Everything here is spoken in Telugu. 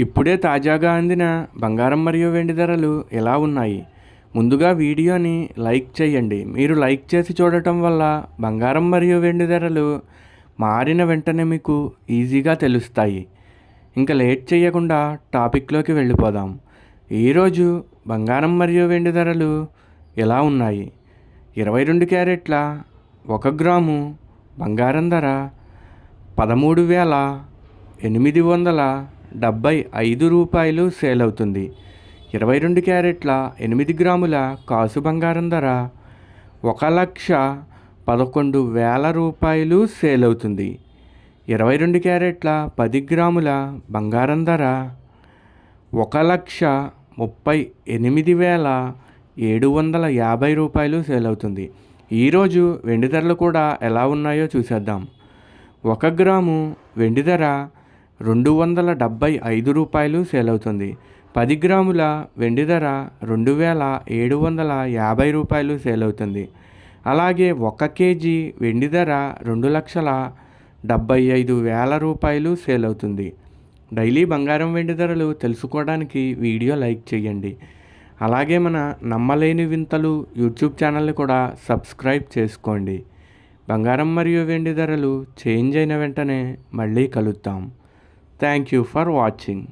ఇప్పుడే తాజాగా అందిన బంగారం మరియు వెండి ధరలు ఎలా ఉన్నాయి? ముందుగా వీడియోని లైక్ చేయండి. మీరు లైక్ చేసి చూడటం వల్ల బంగారం మరియు వెండి ధరలు మారిన వెంటనే మీకు ఈజీగా తెలుస్తాయి. ఇంకా లేట్ చేయకుండా టాపిక్లోకి వెళ్ళిపోదాం. ఈరోజు బంగారం మరియు వెండి ధరలు ఎలా ఉన్నాయి? 22 క్యారెట్ల 1 గ్రాము బంగారం ధర 13,875 రూపాయలు సేల్ అవుతుంది. 22 క్యారెట్ల 8 గ్రాముల కాసు బంగారం ధర 1,11,000 రూపాయలు సేల్ అవుతుంది. 22 క్యారెట్ల 10 గ్రాముల బంగారం ధర 1,38,750 రూపాయలు సేల్ అవుతుంది. ఈరోజు వెండి ధరలు కూడా ఎలా ఉన్నాయో చూసేద్దాం. 1 గ్రాము వెండి ధర 275 రూపాయలు సేల్ అవుతుంది. 10 గ్రాముల వెండి ధర 2,750 రూపాయలు సేల్ అవుతుంది. అలాగే 1 కేజీ వెండి ధర 2,75,000 రూపాయలు సేల్ అవుతుంది. డైలీ బంగారం వెండి ధరలు తెలుసుకోవడానికి వీడియో లైక్ చేయండి. అలాగే మన నమ్మలేని వింతలు యూట్యూబ్ ఛానల్ని కూడా సబ్స్క్రైబ్ చేసుకోండి. బంగారం మరియు వెండి ధరలు చేంజ్ అయిన వెంటనే మళ్ళీ కలుద్దాం. Thank you for watching.